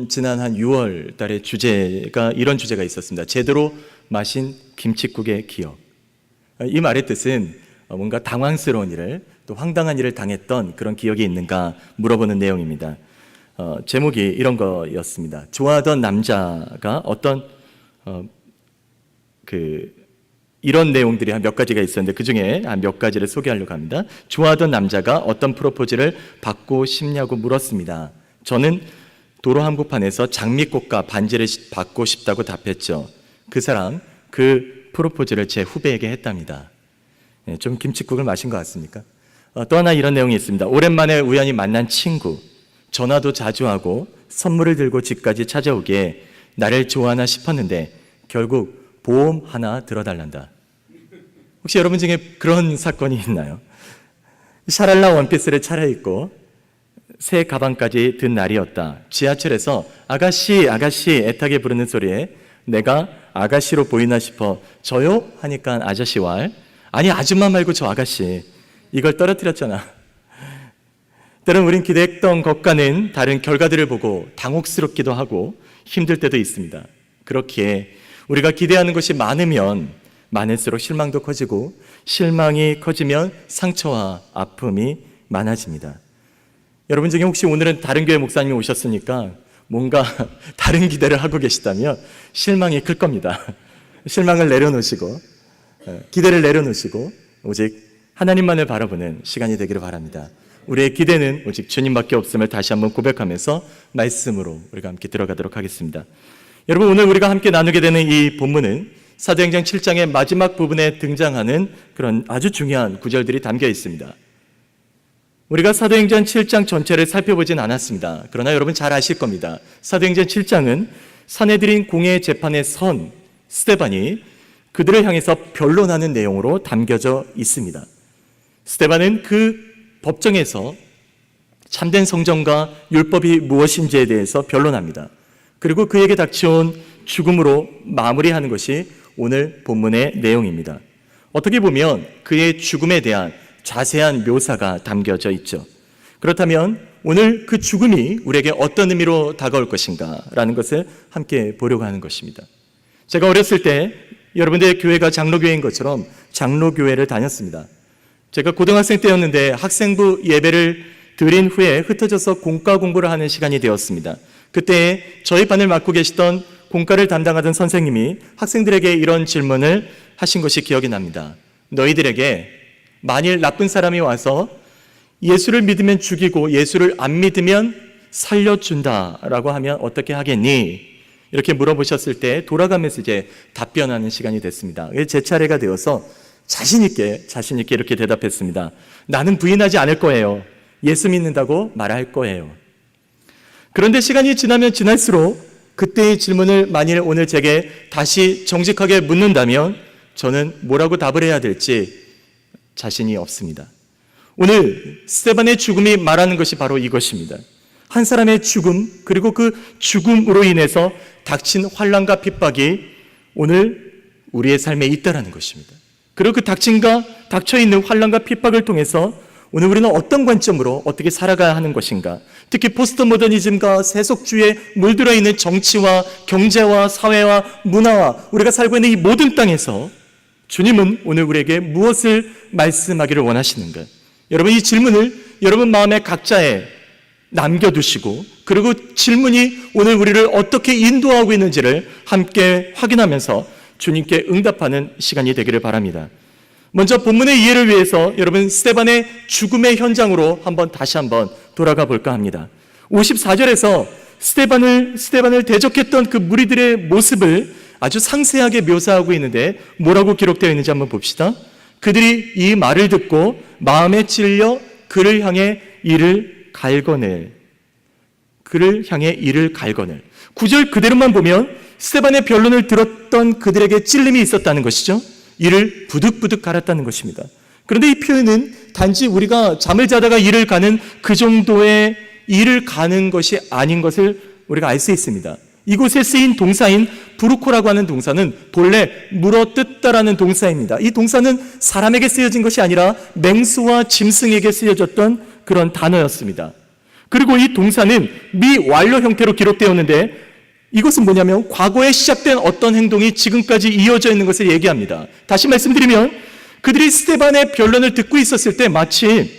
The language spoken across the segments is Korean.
지난 한 6월 달에 이런 주제가 있었습니다. 제대로 마신 김칫국의 기억. 이 말의 뜻은 뭔가 당황스러운 일을, 또 황당한 일을 당했던 그런 기억이 있는가 물어보는 내용입니다. 제목이 이런 거였습니다. 좋아하던 남자가 이런 내용들이 한 몇 가지가 있었는데 그 중에 한 몇 가지를 소개하려고 합니다. 좋아하던 남자가 어떤 프로포즈를 받고 싶냐고 물었습니다. 저는 도로 한복판에서 장미꽃과 반지를 받고 싶다고 답했죠. 그 사람 그 프로포즈를 제 후배에게 했답니다. 좀 김칫국을 마신 것 같습니까? 또 하나 이런 내용이 있습니다. 오랜만에 우연히 만난 친구, 전화도 자주 하고 선물을 들고 집까지 찾아오기에 나를 좋아하나 싶었는데 결국 보험 하나 들어달란다. 혹시 여러분 중에 그런 사건이 있나요? 샤랄라 원피스를 차려입고 새 가방까지 든 날이었다. 지하철에서 아가씨 애타게 부르는 소리에 내가 아가씨로 보이나 싶어 저요? 하니까 아저씨 왈, 아니 아줌마 말고 저 아가씨, 이걸 떨어뜨렸잖아. 때론 우린 기대했던 것과는 다른 결과들을 보고 당혹스럽기도 하고 힘들 때도 있습니다. 그렇기에 우리가 기대하는 것이 많으면 많을수록 실망도 커지고, 실망이 커지면 상처와 아픔이 많아집니다. 여러분 중에 혹시 오늘은 다른 교회 목사님이 오셨으니까 뭔가 다른 기대를 하고 계시다면 실망이 클 겁니다. 실망을 내려놓으시고 기대를 내려놓으시고 오직 하나님만을 바라보는 시간이 되기를 바랍니다. 우리의 기대는 오직 주님밖에 없음을 다시 한번 고백하면서 말씀으로 우리가 함께 들어가도록 하겠습니다. 여러분, 오늘 우리가 함께 나누게 되는 이 본문은 사도행전 7장의 마지막 부분에 등장하는 그런 아주 중요한 구절들이 담겨 있습니다. 우리가 사도행전 7장 전체를 살펴보진 않았습니다. 그러나 여러분 잘 아실 겁니다. 사도행전 7장은 산헤드린 공회 재판에 선 스데반이 그들을 향해서 변론하는 내용으로 담겨져 있습니다. 스데반은 그 법정에서 참된 성전과 율법이 무엇인지에 대해서 변론합니다. 그리고 그에게 닥쳐온 죽음으로 마무리하는 것이 오늘 본문의 내용입니다. 어떻게 보면 그의 죽음에 대한 자세한 묘사가 담겨져 있죠. 그렇다면 오늘 그 죽음이 우리에게 어떤 의미로 다가올 것인가 라는 것을 함께 보려고 하는 것입니다. 제가 어렸을 때 여러분들의 교회가 장로교회인 것처럼 장로교회를 다녔습니다. 제가 고등학생 때였는데 학생부 예배를 드린 후에 흩어져서 공과 공부를 하는 시간이 되었습니다. 그때 저희 반을 맡고 계시던 공과를 담당하던 선생님이 학생들에게 이런 질문을 하신 것이 기억이 납니다. 너희들에게 만일 나쁜 사람이 와서 예수를 믿으면 죽이고 예수를 안 믿으면 살려준다라고 하면 어떻게 하겠니? 이렇게 물어보셨을 때 돌아가면서 이제 답변하는 시간이 됐습니다. 제 차례가 되어서 자신 있게 이렇게 대답했습니다. 나는 부인하지 않을 거예요. 예수 믿는다고 말할 거예요. 그런데 시간이 지나면 지날수록 그때의 질문을 만일 오늘 제게 다시 정직하게 묻는다면 저는 뭐라고 답을 해야 될지 자신이 없습니다. 오늘 스데반의 죽음이 말하는 것이 바로 이것입니다. 한 사람의 죽음, 그리고 그 죽음으로 인해서 닥친 환난과 핍박이 오늘 우리의 삶에 있다라는 것입니다. 그리고 그 닥쳐있는 환난과 핍박을 통해서 오늘 우리는 어떤 관점으로 어떻게 살아가야 하는 것인가, 특히 포스트 모더니즘과 세속주의에 물들어 있는 정치와 경제와 사회와 문화와 우리가 살고 있는 이 모든 땅에서 주님은 오늘 우리에게 무엇을 말씀하기를 원하시는가? 여러분, 이 질문을 여러분 마음의 각자에 남겨두시고, 그리고 질문이 오늘 우리를 어떻게 인도하고 있는지를 함께 확인하면서 주님께 응답하는 시간이 되기를 바랍니다. 먼저 본문의 이해를 위해서 여러분 스데반의 죽음의 현장으로 다시 한번 돌아가 볼까 합니다. 54절에서 스데반을 대적했던 그 무리들의 모습을 아주 상세하게 묘사하고 있는데 뭐라고 기록되어 있는지 한번 봅시다. 그들이 이 말을 듣고 마음에 찔려 그를 향해 이를 갈거늘. 9절 그대로만 보면 스데반의 변론을 들었던 그들에게 찔림이 있었다는 것이죠. 이를 부득부득 갈았다는 것입니다. 그런데 이 표현은 단지 우리가 잠을 자다가 이를 가는 그 정도의 이를 가는 것이 아닌 것을 우리가 알 수 있습니다. 이곳에 쓰인 동사인 부르코라고 하는 동사는 본래 물어뜯다라는 동사입니다. 이 동사는 사람에게 쓰여진 것이 아니라 맹수와 짐승에게 쓰여졌던 그런 단어였습니다. 그리고 이 동사는 미완료 형태로 기록되었는데 이것은 뭐냐면 과거에 시작된 어떤 행동이 지금까지 이어져 있는 것을 얘기합니다. 다시 말씀드리면 그들이 스데반의 변론을 듣고 있었을 때 마치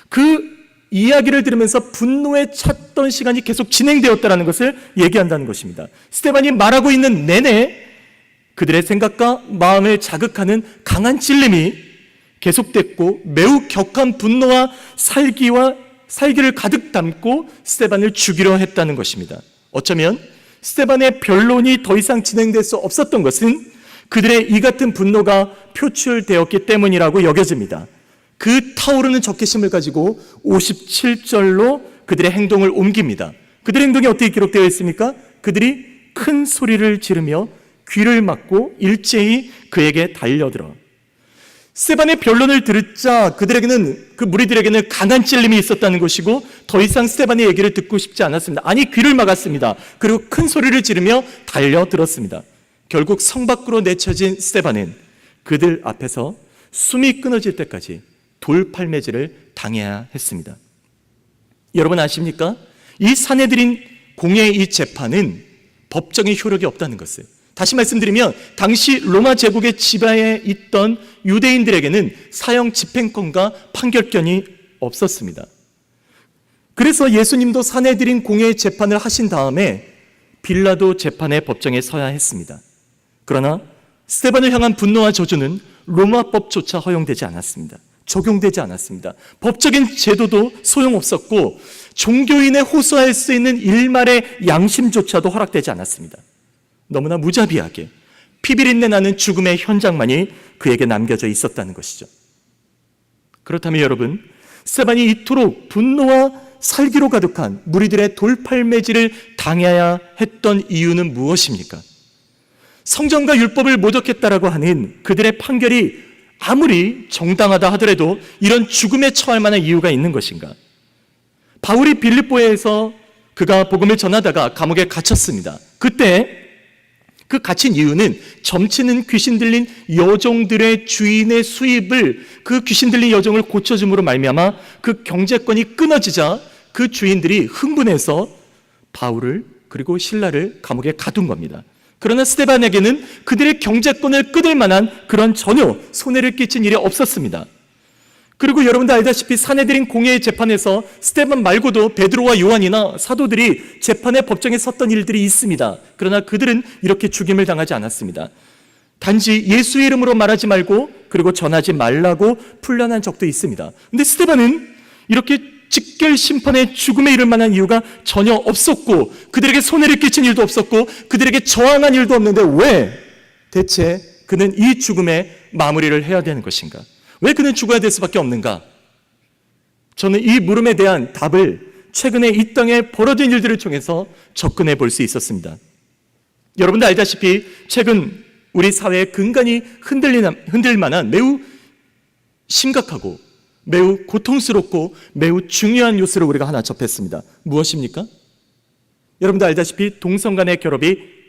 그 이야기를 들으면서 분노에 찼던 시간이 계속 진행되었다는 것을 얘기한다는 것입니다. 스데반이 말하고 있는 내내 그들의 생각과 마음을 자극하는 강한 찔림이 계속됐고 매우 격한 분노와 살기를 가득 담고 스데반을 죽이려 했다는 것입니다. 어쩌면 스데반의 변론이 더 이상 진행될 수 없었던 것은 그들의 이 같은 분노가 표출되었기 때문이라고 여겨집니다. 그 타오르는 적개심을 가지고 57절로 그들의 행동을 옮깁니다. 그들의 행동이 어떻게 기록되어 있습니까? 그들이 큰 소리를 지르며 귀를 막고 일제히 그에게 달려들어. 스데반의 변론을 들자 그 무리들에게는 강한 찔림이 있었다는 것이고 더 이상 스데반의 얘기를 듣고 싶지 않았습니다. 아니 귀를 막았습니다. 그리고 큰 소리를 지르며 달려들었습니다. 결국 성 밖으로 내쳐진 스데반은 그들 앞에서 숨이 끊어질 때까지 돌팔매질을 당해야 했습니다. 여러분 아십니까? 이 산헤드린 공회의 이 재판은 법정의 효력이 없다는 것을, 다시 말씀드리면 당시 로마 제국의 지배에 있던 유대인들에게는 사형 집행권과 판결권이 없었습니다. 그래서 예수님도 산헤드린 공회의 재판을 하신 다음에 빌라도 재판의 법정에 서야 했습니다. 그러나 스데반을 향한 분노와 저주는 로마법조차 허용되지 않았습니다. 적용되지 않았습니다. 법적인 제도도 소용없었고 종교인에 호소할 수 있는 일말의 양심조차도 허락되지 않았습니다. 너무나 무자비하게 피비린내 나는 죽음의 현장만이 그에게 남겨져 있었다는 것이죠. 그렇다면 여러분, 스데반이 이토록 분노와 살기로 가득한 무리들의 돌팔매질을 당해야 했던 이유는 무엇입니까? 성전과 율법을 모독했다라고 하는 그들의 판결이 아무리 정당하다 하더라도 이런 죽음에 처할 만한 이유가 있는 것인가? 바울이 빌립보에서 그가 복음을 전하다가 감옥에 갇혔습니다. 그때 그 갇힌 이유는 점치는 귀신 들린 여종들의 주인의 수입을, 그 귀신 들린 여종을 고쳐줌으로 말미암아 그 경제권이 끊어지자 그 주인들이 흥분해서 바울을 그리고 실라를 감옥에 가둔 겁니다. 그러나 스데반에게는 그들의 경제권을 끊을 만한 그런 전혀 손해를 끼친 일이 없었습니다. 그리고 여러분도 알다시피 산헤드린 공회의 재판에서 스데반 말고도 베드로와 요한이나 사도들이 재판의 법정에 섰던 일들이 있습니다. 그러나 그들은 이렇게 죽임을 당하지 않았습니다. 단지 예수의 이름으로 말하지 말고 그리고 전하지 말라고 풀려난 적도 있습니다. 그런데 스데반은 이렇게 직결 심판에 죽음에 이를 만한 이유가 전혀 없었고 그들에게 손해를 끼친 일도 없었고 그들에게 저항한 일도 없는데 왜 대체 그는 이 죽음에 마무리를 해야 되는 것인가? 왜 그는 죽어야 될 수밖에 없는가? 저는 이 물음에 대한 답을 최근에 이 땅에 벌어진 일들을 통해서 접근해 볼 수 있었습니다. 여러분도 알다시피 최근 우리 사회의 근간이 흔들 만한 매우 심각하고 매우 고통스럽고 매우 중요한 뉴스를 우리가 하나 접했습니다. 무엇입니까? 여러분도 알다시피 동성 간의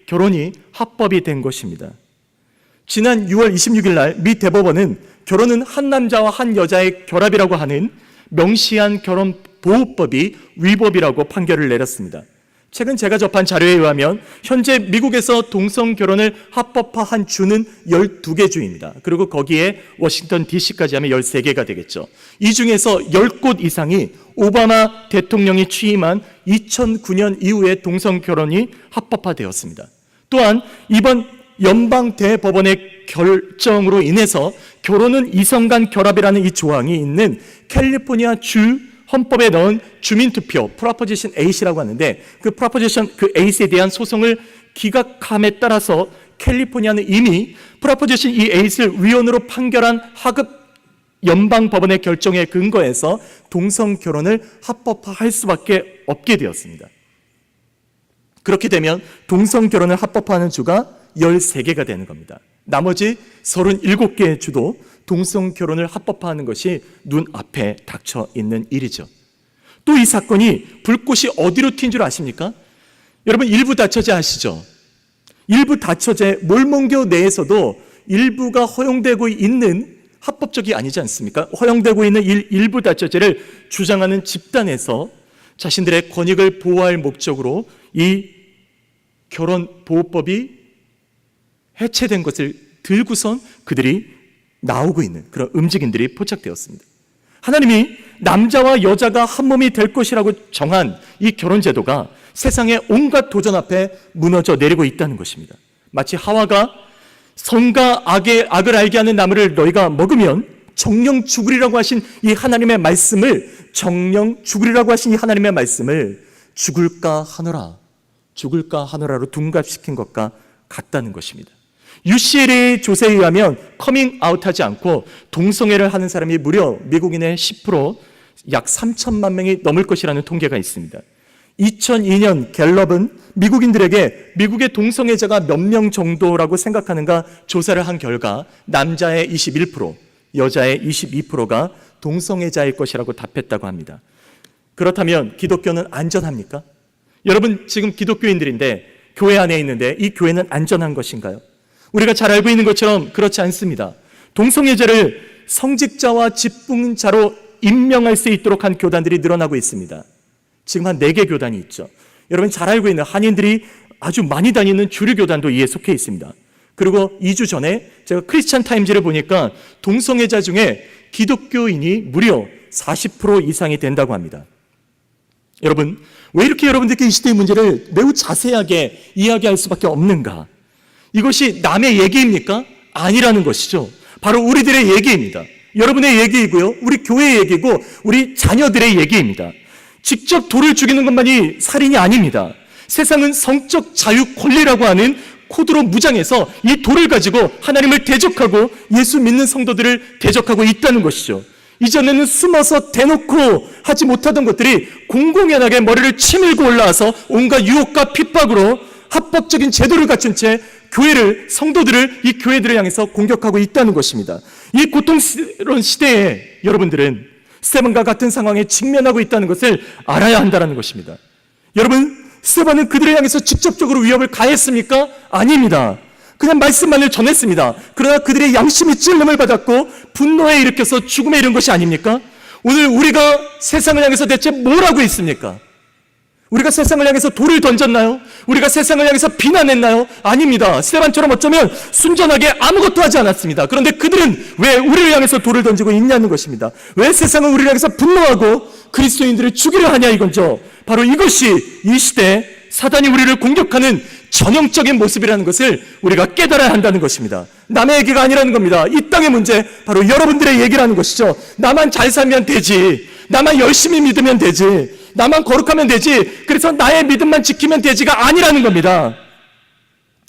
결혼이 합법이 된 것입니다. 지난 6월 26일 날 미 대법원은 결혼은 한 남자와 한 여자의 결합이라고 하는 명시한 결혼 보호법이 위법이라고 판결을 내렸습니다. 최근 제가 접한 자료에 의하면 현재 미국에서 동성 결혼을 합법화한 주는 12개 주입니다. 그리고 거기에 워싱턴 DC까지 하면 13개가 되겠죠. 이 중에서 10곳 이상이 오바마 대통령이 취임한 2009년 이후에 동성 결혼이 합법화되었습니다. 또한 이번 연방 대법원의 결정으로 인해서 결혼은 이성 간 결합이라는 이 조항이 있는 캘리포니아 주 헌법에 넣은 주민투표 프로포지션 8이라고 하는데 그 프로포지션 8에 대한 소송을 기각함에 따라서 캘리포니아는 이미 프로포지션 8을 위헌으로 판결한 하급 연방법원의 결정에 근거해서 동성 결혼을 합법화할 수밖에 없게 되었습니다. 그렇게 되면 동성 결혼을 합법화하는 주가 13개가 되는 겁니다. 나머지 37개의 주도 동성 결혼을 합법화하는 것이 눈앞에 닥쳐 있는 일이죠. 또 이 사건이 불꽃이 어디로 튄 줄 아십니까? 여러분 일부 다처제 아시죠? 일부 다처제 몰몬교 내에서도 일부가 허용되고 있는 합법적이 아니지 않습니까? 허용되고 있는 일부 다처제를 주장하는 집단에서 자신들의 권익을 보호할 목적으로 이 결혼보호법이 해체된 것을 들고선 그들이 나오고 있는 그런 움직임들이 포착되었습니다. 하나님이 남자와 여자가 한 몸이 될 것이라고 정한 이 결혼제도가 세상의 온갖 도전 앞에 무너져 내리고 있다는 것입니다. 마치 하와가 선과 악을 알게 하는 나무를 너희가 먹으면 정령 죽으리라고 하신 이 하나님의 말씀을 죽을까 하노라로 둔갑시킨 것과 같다는 것입니다. UCLA 조사에 의하면 커밍 아웃하지 않고 동성애를 하는 사람이 무려 미국인의 10%, 약 3천만 명이 넘을 것이라는 통계가 있습니다. 2002년 갤럽은 미국인들에게 미국의 동성애자가 몇 명 정도라고 생각하는가 조사를 한 결과 남자의 21%, 여자의 22%가 동성애자일 것이라고 답했다고 합니다. 그렇다면 기독교는 안전합니까? 여러분 지금 기독교인들인데 교회 안에 있는데 이 교회는 안전한 것인가요? 우리가 잘 알고 있는 것처럼 그렇지 않습니다. 동성애자를 성직자와 직분자로 임명할 수 있도록 한 교단들이 늘어나고 있습니다. 지금 한 4개 교단이 있죠. 여러분 잘 알고 있는 한인들이 아주 많이 다니는 주류 교단도 이에 속해 있습니다. 그리고 2주 전에 제가 크리스찬 타임즈를 보니까 동성애자 중에 기독교인이 무려 40% 이상이 된다고 합니다. 여러분, 왜 이렇게 여러분들께 이 시대의 문제를 매우 자세하게 이야기할 수밖에 없는가? 이것이 남의 얘기입니까? 아니라는 것이죠. 바로 우리들의 얘기입니다. 여러분의 얘기이고요, 우리 교회의 얘기고 우리 자녀들의 얘기입니다. 직접 돌을 죽이는 것만이 살인이 아닙니다. 세상은 성적 자유 권리라고 하는 코드로 무장해서 이 돌을 가지고 하나님을 대적하고 예수 믿는 성도들을 대적하고 있다는 것이죠. 이전에는 숨어서 대놓고 하지 못하던 것들이 공공연하게 머리를 치밀고 올라와서 온갖 유혹과 핍박으로 합법적인 제도를 갖춘 채 성도들을, 이 교회들을 향해서 공격하고 있다는 것입니다. 이 고통스러운 시대에 여러분들은 스데반과 같은 상황에 직면하고 있다는 것을 알아야 한다는 것입니다. 여러분, 스데반은 그들을 향해서 직접적으로 위협을 가했습니까? 아닙니다. 그냥 말씀만을 전했습니다. 그러나 그들의 양심이 찔림을 받았고 분노에 일으켜서 죽음에 이른 것이 아닙니까? 오늘 우리가 세상을 향해서 대체 뭘 하고 있습니까? 우리가 세상을 향해서 돌을 던졌나요? 우리가 세상을 향해서 비난했나요? 아닙니다. 스데반처럼 어쩌면 순전하게 아무것도 하지 않았습니다. 그런데 그들은 왜 우리를 향해서 돌을 던지고 있냐는 것입니다. 왜 세상은 우리를 향해서 분노하고 그리스도인들을 죽이려 하냐 이건죠. 바로 이것이 이 시대 사단이 우리를 공격하는 전형적인 모습이라는 것을 우리가 깨달아야 한다는 것입니다. 남의 얘기가 아니라는 겁니다. 이 땅의 문제, 바로 여러분들의 얘기라는 것이죠. 나만 잘 살면 되지, 나만 열심히 믿으면 되지, 나만 거룩하면 되지, 그래서 나의 믿음만 지키면 되지가 아니라는 겁니다.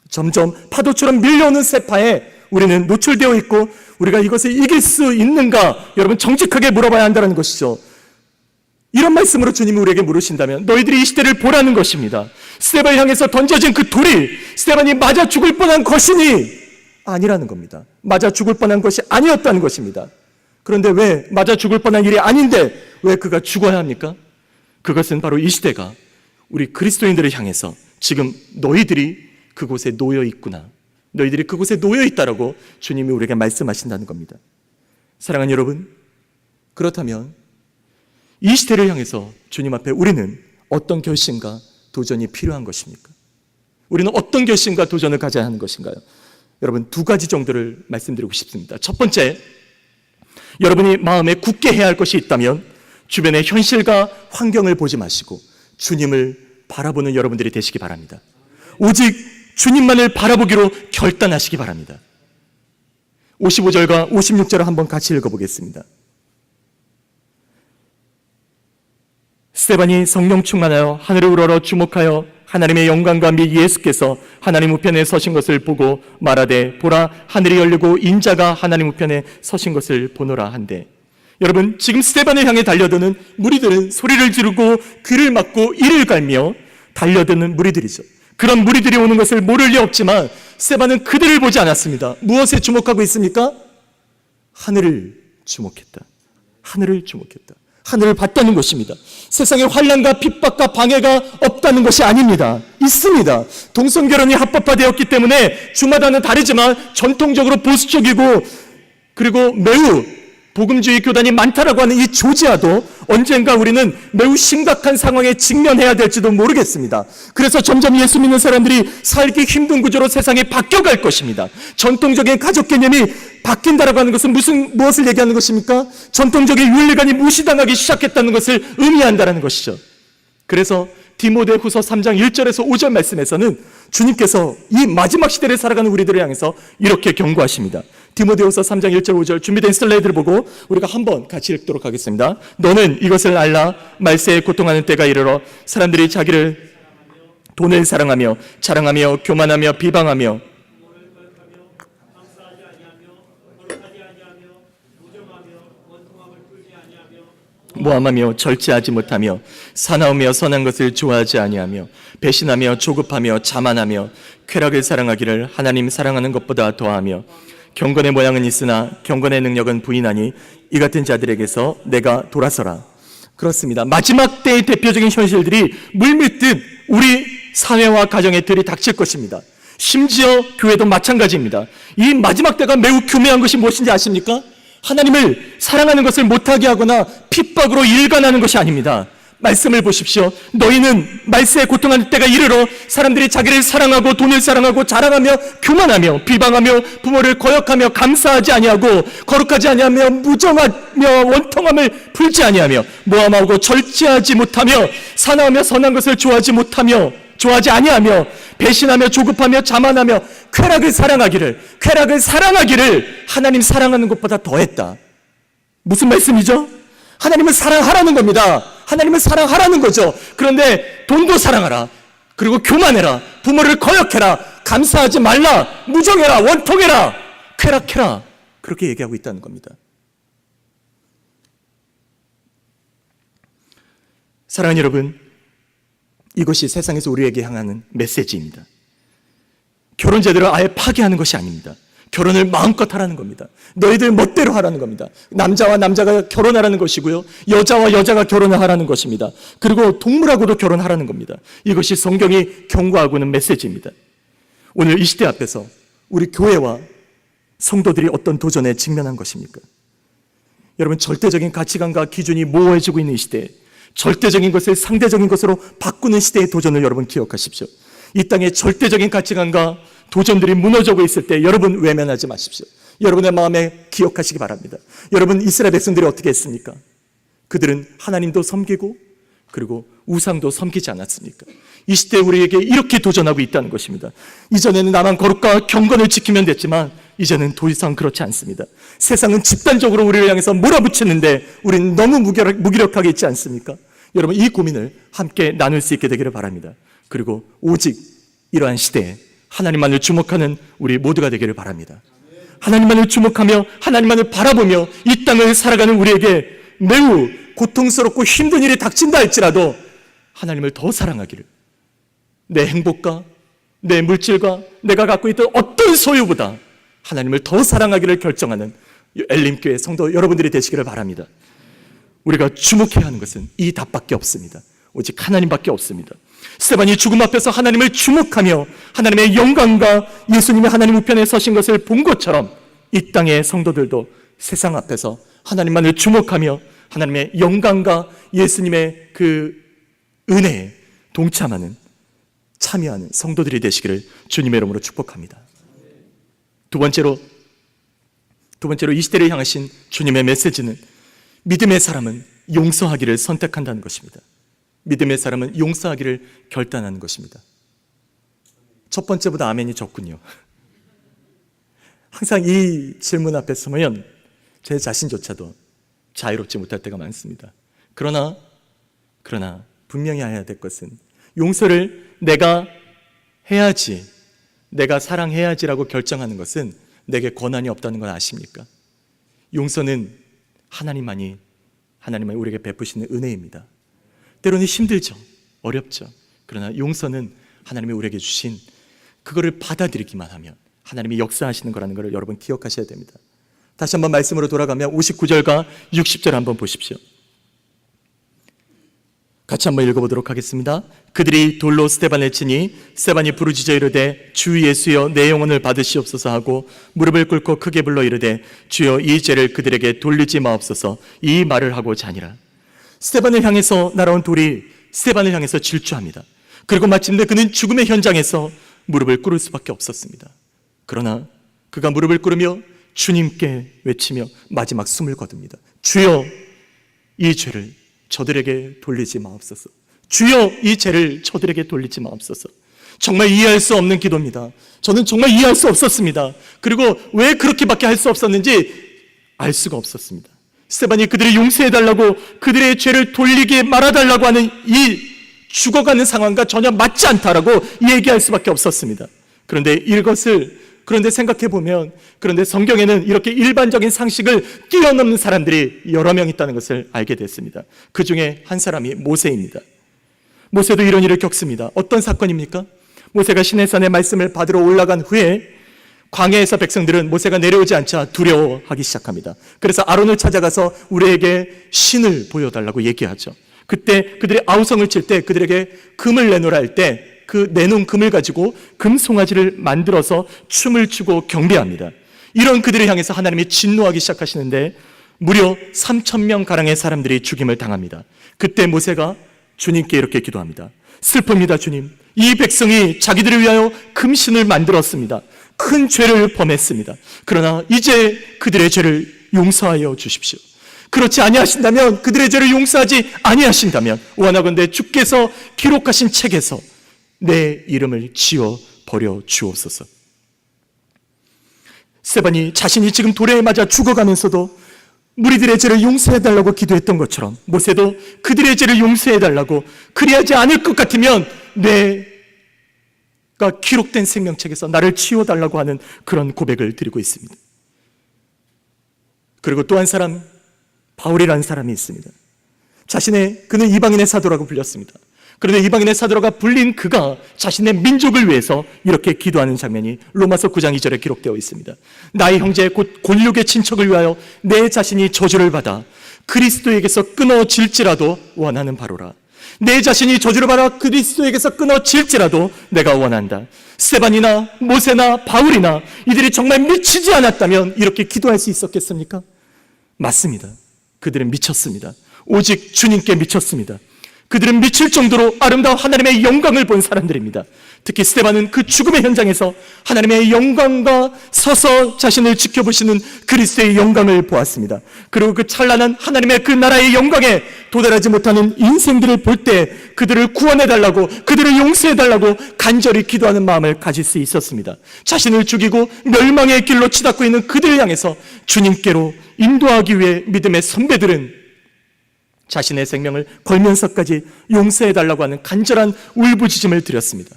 점점 파도처럼 밀려오는 세파에 우리는 노출되어 있고 우리가 이것을 이길 수 있는가, 여러분 정직하게 물어봐야 한다는 것이죠. 이런 말씀으로 주님이 우리에게 물으신다면 너희들이 이 시대를 보라는 것입니다. 스데반을 향해서 던져진 그 돌이 스데반이 맞아 죽을 뻔한 것이니 아니라는 겁니다. 맞아 죽을 뻔한 것이 아니었다는 것입니다. 그런데 왜 맞아 죽을 뻔한 일이 아닌데 왜 그가 죽어야 합니까? 그것은 바로 이 시대가 우리 그리스도인들을 향해서 지금 너희들이 그곳에 놓여 있구나, 너희들이 그곳에 놓여 있다라고 주님이 우리에게 말씀하신다는 겁니다. 사랑하는 여러분, 그렇다면 이 시대를 향해서 주님 앞에 우리는 어떤 결심과 도전이 필요한 것입니까? 우리는 어떤 결심과 도전을 가져야 하는 것인가요? 여러분, 2가지 정도를 말씀드리고 싶습니다. 첫 번째, 여러분이 마음에 굳게 해야 할 것이 있다면 주변의 현실과 환경을 보지 마시고 주님을 바라보는 여러분들이 되시기 바랍니다. 오직 주님만을 바라보기로 결단하시기 바랍니다. 55절과 56절을 한번 같이 읽어보겠습니다. 스데반이 성령 충만하여 하늘을 우러러 주목하여 하나님의 영광과 및 예수께서 하나님 우편에 서신 것을 보고 말하되 보라 하늘이 열리고 인자가 하나님 우편에 서신 것을 보노라 한대. 여러분, 지금 스데반을 향해 달려드는 무리들은 소리를 지르고 귀를 막고 이를 갈며 달려드는 무리들이죠. 그런 무리들이 오는 것을 모를 리 없지만 스데반은 그들을 보지 않았습니다. 무엇에 주목하고 있습니까? 하늘을 주목했다. 하늘을 주목했다. 하늘을 봤다는 것입니다. 세상에 환난과 핍박과 방해가 없다는 것이 아닙니다. 있습니다. 동성결혼이 합법화되었기 때문에 주마다는 다르지만 전통적으로 보수적이고 그리고 매우 복음주의 교단이 많다라고 하는 이 조지아도 언젠가 우리는 매우 심각한 상황에 직면해야 될지도 모르겠습니다. 그래서 점점 예수 믿는 사람들이 살기 힘든 구조로 세상이 바뀌어갈 것입니다. 전통적인 가족 개념이 바뀐다라고 하는 것은 무엇을 얘기하는 것입니까? 전통적인 윤리관이 무시당하기 시작했다는 것을 의미한다는 것이죠. 그래서 디모데후서 3장 1절에서 5절 말씀에서는 주님께서 이 마지막 시대를 살아가는 우리들을 향해서 이렇게 경고하십니다. 디모데후서 3장 1절 5절 준비된 슬라이드를 보고 우리가 한번 같이 읽도록 하겠습니다. 너는 이것을 알라. 말세에 고통하는 때가 이르러 사람들이 자기를 돈을 사랑하며 자랑하며 교만하며 비방하며 모함하며 절제하지 못하며 사나우며 선한 것을 좋아하지 아니하며 배신하며 조급하며 자만하며 쾌락을 사랑하기를 하나님 사랑하는 것보다 더하며 경건의 모양은 있으나 경건의 능력은 부인하니 이 같은 자들에게서 내가 돌아서라. 그렇습니다. 마지막 때의 대표적인 현실들이 물밀듯 우리 사회와 가정에 들이닥칠 것입니다. 심지어 교회도 마찬가지입니다. 이 마지막 때가 매우 교묘한 것이 무엇인지 아십니까? 하나님을 사랑하는 것을 못하게 하거나 핍박으로 일관하는 것이 아닙니다. 말씀을 보십시오. 너희는 말세에 고통하는 때가 이르러 사람들이 자기를 사랑하고 돈을 사랑하고 자랑하며 교만하며 비방하며 부모를 거역하며 감사하지 아니하고 거룩하지 아니하며 무정하며 원통함을 풀지 아니하며 모함하고 절제하지 못하며 사나우며 선한 것을 좋아하지 아니하며 배신하며 조급하며 자만하며 쾌락을 사랑하기를 하나님 사랑하는 것보다 더했다. 무슨 말씀이죠? 하나님을 사랑하라는 겁니다. 하나님을 사랑하라는 거죠. 그런데 돈도 사랑하라. 그리고 교만해라. 부모를 거역해라. 감사하지 말라. 무정해라. 원통해라. 쾌락해라. 그렇게 얘기하고 있다는 겁니다. 사랑하는 여러분, 이것이 세상에서 우리에게 향하는 메시지입니다. 결혼 제도를 아예 파괴하는 것이 아닙니다. 결혼을 마음껏 하라는 겁니다. 너희들 멋대로 하라는 겁니다. 남자와 남자가 결혼하라는 것이고요. 여자와 여자가 결혼을 하라는 것입니다. 그리고 동물하고도 결혼하라는 겁니다. 이것이 성경이 경고하고 있는 메시지입니다. 오늘 이 시대 앞에서 우리 교회와 성도들이 어떤 도전에 직면한 것입니까? 여러분, 절대적인 가치관과 기준이 모호해지고 있는 이 시대에 절대적인 것을 상대적인 것으로 바꾸는 시대의 도전을 여러분 기억하십시오. 이 땅에 절대적인 가치관과 도전들이 무너지고 있을 때 여러분 외면하지 마십시오. 여러분의 마음에 기억하시기 바랍니다. 여러분, 이스라엘 백성들이 어떻게 했습니까? 그들은 하나님도 섬기고 그리고 우상도 섬기지 않았습니까? 이 시대에 우리에게 이렇게 도전하고 있다는 것입니다. 이전에는 나만 거룩과 경건을 지키면 됐지만 이제는 더 이상 그렇지 않습니다. 세상은 집단적으로 우리를 향해서 몰아붙이는데 우리는 너무 무기력하게 있지 않습니까? 여러분, 이 고민을 함께 나눌 수 있게 되기를 바랍니다. 그리고 오직 이러한 시대에 하나님만을 주목하는 우리 모두가 되기를 바랍니다. 하나님만을 주목하며 하나님만을 바라보며 이 땅을 살아가는 우리에게 매우 고통스럽고 힘든 일이 닥친다 할지라도 하나님을 더 사랑하기를, 내 행복과 내 물질과 내가 갖고 있던 어떤 소유보다 하나님을 더 사랑하기를 결정하는 엘림교회 성도 여러분들이 되시기를 바랍니다. 우리가 주목해야 하는 것은 이 답밖에 없습니다. 오직 하나님밖에 없습니다. 스데반이 죽음 앞에서 하나님을 주목하며 하나님의 영광과 예수님의 하나님 우편에 서신 것을 본 것처럼 이 땅의 성도들도 세상 앞에서 하나님만을 주목하며 하나님의 영광과 예수님의 그 은혜에 동참하는, 참여하는 성도들이 되시기를 주님의 이름으로 축복합니다. 두 번째로 이 시대를 향하신 주님의 메시지는 믿음의 사람은 용서하기를 선택한다는 것입니다. 믿음의 사람은 용서하기를 결단하는 것입니다. 첫 번째보다 아멘이 적군요. 항상 이 질문 앞에 서면 제 자신조차도 자유롭지 못할 때가 많습니다. 그러나 분명히 해야 될 것은 용서를 내가 해야지, 내가 사랑해야지라고 결정하는 것은 내게 권한이 없다는 건 아십니까? 용서는 하나님만이 우리에게 베푸시는 은혜입니다. 때로는 힘들죠. 어렵죠. 그러나 용서는 하나님이 우리에게 주신, 그거를 받아들이기만 하면 하나님이 역사하시는 거라는 것을 여러분 기억하셔야 됩니다. 다시 한번 말씀으로 돌아가면 59절과 60절 한번 보십시오. 같이 한번 읽어보도록 하겠습니다. 그들이 돌로 스데반을 치니 스데반이 부르짖어 이르되 주 예수여 내 영혼을 받으시옵소서 하고 무릎을 꿇고 크게 불러 이르되 주여 이 죄를 그들에게 돌리지 마옵소서. 이 말을 하고 자니라. 스데반을 향해서 날아온 돌이 스데반을 향해서 질주합니다. 그리고 마침내 그는 죽음의 현장에서 무릎을 꿇을 수밖에 없었습니다. 그러나 그가 무릎을 꿇으며 주님께 외치며 마지막 숨을 거둡니다. 주여 이 죄를 저들에게 돌리지 마옵소서. 주여 이 죄를 저들에게 돌리지 마옵소서. 정말 이해할 수 없는 기도입니다. 저는 정말 이해할 수 없었습니다. 그리고 왜 그렇게밖에 할 수 없었는지 알 수가 없었습니다. 스데반이 그들을 용서해달라고, 그들의 죄를 돌리게 말아달라고 하는 이 죽어가는 상황과 전혀 맞지 않다라고 얘기할 수밖에 없었습니다. 그런데 생각해보면, 그런데 성경에는 이렇게 일반적인 상식을 뛰어넘는 사람들이 여러 명 있다는 것을 알게 됐습니다. 그 중에 한 사람이 모세입니다. 모세도 이런 일을 겪습니다. 어떤 사건입니까? 모세가 시내산의 말씀을 받으러 올라간 후에 광야에서 백성들은 모세가 내려오지 않자 두려워하기 시작합니다. 그래서 아론을 찾아가서 우리에게 신을 보여달라고 얘기하죠. 그때 그들이 아우성을 칠 때 그들에게 금을 내놓으라 할 때 그 내놓은 금을 가지고 금 송아지를 만들어서 춤을 추고 경배합니다. 이런 그들을 향해서 하나님이 진노하기 시작하시는데 무려 3,000명 가량의 사람들이 죽임을 당합니다. 그때 모세가 주님께 이렇게 기도합니다. 슬픕니다, 주님. 이 백성이 자기들을 위하여 금신을 만들었습니다. 큰 죄를 범했습니다. 그러나 이제 그들의 죄를 용서하여 주십시오. 그렇지 아니하신다면, 그들의 죄를 용서하지 아니하신다면 원하건대 주께서 기록하신 책에서 내 이름을 지워 버려 주옵소서. 스데반이 자신이 지금 돌에 맞아 죽어가면서도 무리들의 죄를 용서해달라고 기도했던 것처럼 모세도 그들의 죄를 용서해달라고, 그리하지 않을 것 같으면 내가 기록된 생명책에서 나를 지워달라고 하는 그런 고백을 드리고 있습니다. 그리고 또 한 사람, 바울이라는 사람이 있습니다. 그는 이방인의 사도라고 불렸습니다. 그런데 이방인의 사도라고 불린 그가 자신의 민족을 위해서 이렇게 기도하는 장면이 로마서 9장 2절에 기록되어 있습니다. 나의 형제 곧 골육의 친척을 위하여 내 자신이 저주를 받아 그리스도에게서 끊어질지라도 원하는 바로라. 내 자신이 저주를 받아 그리스도에게서 끊어질지라도 내가 원한다. 스데반이나 모세나 바울이나 이들이 정말 미치지 않았다면 이렇게 기도할 수 있었겠습니까? 맞습니다. 그들은 미쳤습니다. 오직 주님께 미쳤습니다. 그들은 미칠 정도로 아름다운 하나님의 영광을 본 사람들입니다. 특히 스데반은 그 죽음의 현장에서 하나님의 영광과 서서 자신을 지켜보시는 그리스도의 영광을 보았습니다. 그리고 그 찬란한 하나님의 그 나라의 영광에 도달하지 못하는 인생들을 볼 때 그들을 구원해달라고, 그들을 용서해달라고 간절히 기도하는 마음을 가질 수 있었습니다. 자신을 죽이고 멸망의 길로 치닫고 있는 그들을 향해서 주님께로 인도하기 위해 믿음의 선배들은 자신의 생명을 걸면서까지 용서해달라고 하는 간절한 울부짖음을 드렸습니다.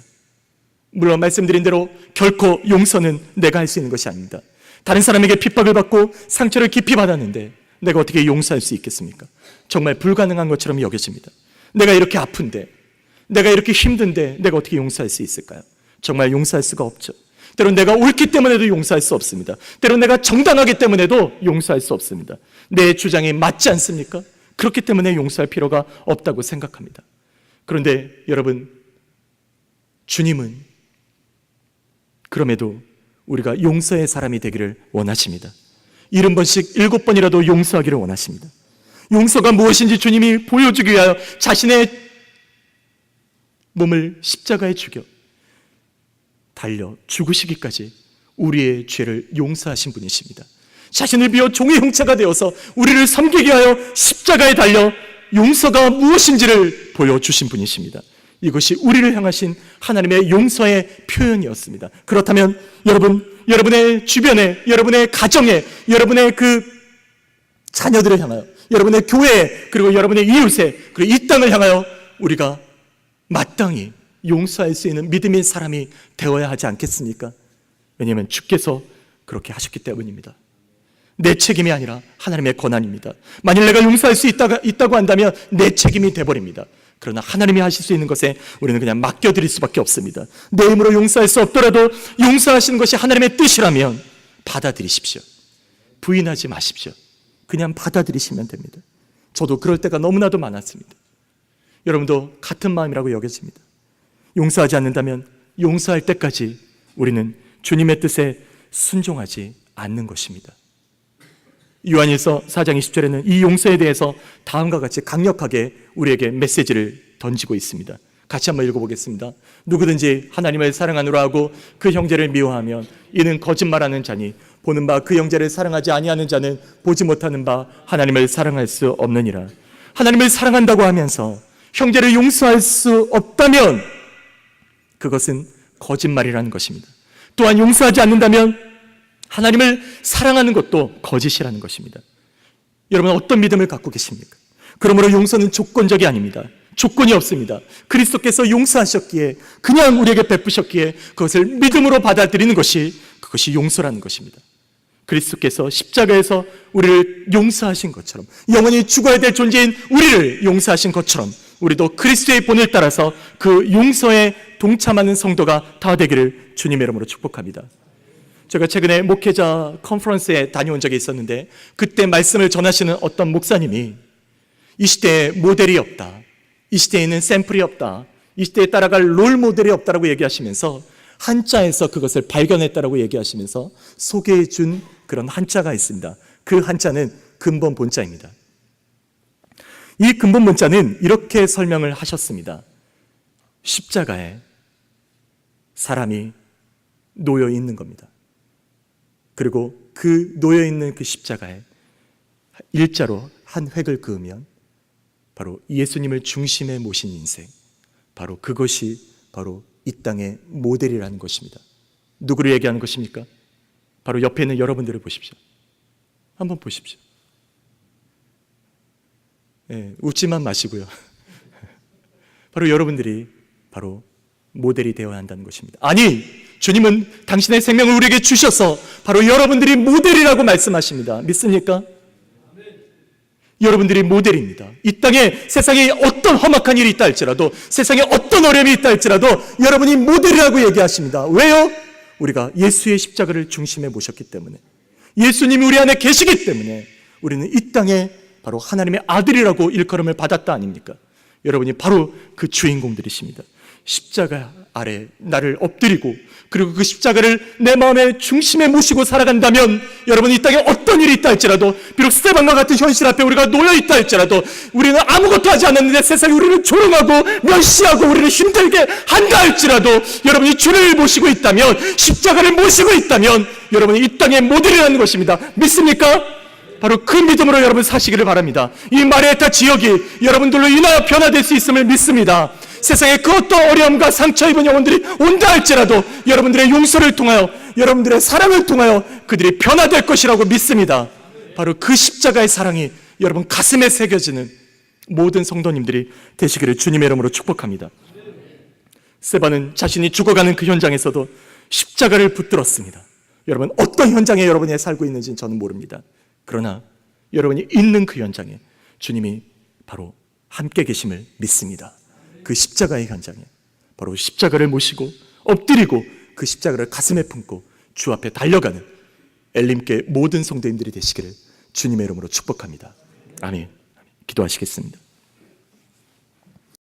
물론 말씀드린 대로 결코 용서는 내가 할 수 있는 것이 아닙니다. 다른 사람에게 핍박을 받고 상처를 깊이 받았는데 내가 어떻게 용서할 수 있겠습니까? 정말 불가능한 것처럼 여겨집니다. 내가 이렇게 아픈데, 내가 이렇게 힘든데 내가 어떻게 용서할 수 있을까요? 정말 용서할 수가 없죠. 때론 내가 옳기 때문에도 용서할 수 없습니다. 때론 내가 정당하기 때문에도 용서할 수 없습니다. 내 주장이 맞지 않습니까? 그렇기 때문에 용서할 필요가 없다고 생각합니다. 그런데 여러분, 주님은 그럼에도 우리가 용서의 사람이 되기를 원하십니다. 70번씩 7번이라도 용서하기를 원하십니다. 용서가 무엇인지 주님이 보여주기 위하여 자신의 몸을 십자가에 죽여 달려 죽으시기까지 우리의 죄를 용서하신 분이십니다. 자신을 비워 종의 형체가 되어서 우리를 섬기게 하여 십자가에 달려 용서가 무엇인지를 보여주신 분이십니다. 이것이 우리를 향하신 하나님의 용서의 표현이었습니다. 그렇다면 여러분의 주변에, 여러분의 가정에, 여러분의 그 자녀들을 향하여, 여러분의 교회에, 그리고 여러분의 이웃에, 그리고 이 땅을 향하여 우리가 마땅히 용서할 수 있는 믿음의 사람이 되어야 하지 않겠습니까? 왜냐하면 주께서 그렇게 하셨기 때문입니다. 내 책임이 아니라 하나님의 권한입니다. 만일 내가 용서할 수 있다고 한다면 내 책임이 돼버립니다. 그러나 하나님이 하실 수 있는 것에 우리는 그냥 맡겨드릴 수밖에 없습니다. 내 힘으로 용서할 수 없더라도 용서하시는 것이 하나님의 뜻이라면 받아들이십시오. 부인하지 마십시오. 그냥 받아들이시면 됩니다. 저도 그럴 때가 너무나도 많았습니다. 여러분도 같은 마음이라고 여겨집니다. 용서하지 않는다면 용서할 때까지 우리는 주님의 뜻에 순종하지 않는 것입니다. 요한일서 4장 20절에는 이 용서에 대해서 다음과 같이 강력하게 우리에게 메시지를 던지고 있습니다. 같이 한번 읽어보겠습니다. 누구든지 하나님을 사랑하노라 하고 그 형제를 미워하면 이는 거짓말하는 자니 보는 바 그 형제를 사랑하지 아니하는 자는 보지 못하는 바 하나님을 사랑할 수 없느니라. 하나님을 사랑한다고 하면서 형제를 용서할 수 없다면 그것은 거짓말이라는 것입니다. 또한 용서하지 않는다면 하나님을 사랑하는 것도 거짓이라는 것입니다. 여러분 어떤 믿음을 갖고 계십니까? 그러므로 용서는 조건적이 아닙니다. 조건이 없습니다. 그리스도께서 용서하셨기에 그냥 우리에게 베푸셨기에 그것을 믿음으로 받아들이는 것이 그것이 용서라는 것입니다. 그리스도께서 십자가에서 우리를 용서하신 것처럼 영원히 죽어야 될 존재인 우리를 용서하신 것처럼 우리도 그리스도의 본을 따라서 그 용서에 동참하는 성도가 다 되기를 주님의 이름으로 축복합니다. 제가 최근에 목회자 컨퍼런스에 다녀온 적이 있었는데 그때 말씀을 전하시는 어떤 목사님이 이 시대에 모델이 없다, 이 시대에는 샘플이 없다, 이 시대에 따라갈 롤 모델이 없다라고 얘기하시면서 한자에서 그것을 발견했다라고 얘기하시면서 소개해 준 그런 한자가 있습니다. 그 한자는 근본 본자입니다. 이 근본 본자는 이렇게 설명을 하셨습니다. 십자가에 사람이 놓여 있는 겁니다. 그리고 그 놓여 있는 그 십자가에 일자로 한 획을 그으면 바로 예수님을 중심에 모신 인생, 바로 그것이 바로 이 땅의 모델이라는 것입니다. 누구를 얘기하는 것입니까? 바로 옆에 있는 여러분들을 보십시오. 한번 보십시오. 웃지만 마시고요. 바로 여러분들이 바로 모델이 되어야 한다는 것입니다. 아니, 주님은 당신의 생명을 우리에게 주셔서 바로 여러분들이 모델이라고 말씀하십니다. 믿습니까? 여러분들이 모델입니다. 이 땅에 세상에 어떤 험악한 일이 있다 할지라도, 세상에 어떤 어려움이 있다 할지라도 여러분이 모델이라고 얘기하십니다. 왜요? 우리가 예수의 십자가를 중심에 모셨기 때문에, 예수님이 우리 안에 계시기 때문에 우리는 이 땅에 바로 하나님의 아들이라고 일컬음을 받았다 아닙니까? 여러분이 바로 그 주인공들이십니다. 십자가 아래 나를 엎드리고 그리고 그 십자가를 내 마음의 중심에 모시고 살아간다면 여러분 이 땅에 어떤 일이 있다 할지라도, 비록 스데반과 같은 현실 앞에 우리가 놓여 있다 할지라도, 우리는 아무것도 하지 않았는데 세상이 우리를 조롱하고 멸시하고 우리를 힘들게 한다 할지라도 여러분이 주를 모시고 있다면, 십자가를 모시고 있다면 여러분이 이 땅의 모델이라는 것입니다. 믿습니까? 바로 그 믿음으로 여러분 사시기를 바랍니다. 이 마레타 지역이 여러분들로 인하여 변화될 수 있음을 믿습니다. 세상에 그 어떤 어려움과 상처 입은 영혼들이 온다 할지라도 여러분들의 용서를 통하여, 여러분들의 사랑을 통하여 그들이 변화될 것이라고 믿습니다. 바로 그 십자가의 사랑이 여러분 가슴에 새겨지는 모든 성도님들이 되시기를 주님의 이름으로 축복합니다. 스데반은 자신이 죽어가는 그 현장에서도 십자가를 붙들었습니다. 여러분 어떤 현장에 여러분이 살고 있는지는 저는 모릅니다. 그러나 여러분이 있는 그 현장에 주님이 바로 함께 계심을 믿습니다. 그 십자가의 현장에 바로 십자가를 모시고 엎드리고 그 십자가를 가슴에 품고 주 앞에 달려가는 엘림교회 모든 성도님들이 되시기를 주님의 이름으로 축복합니다. 아멘. 기도하시겠습니다.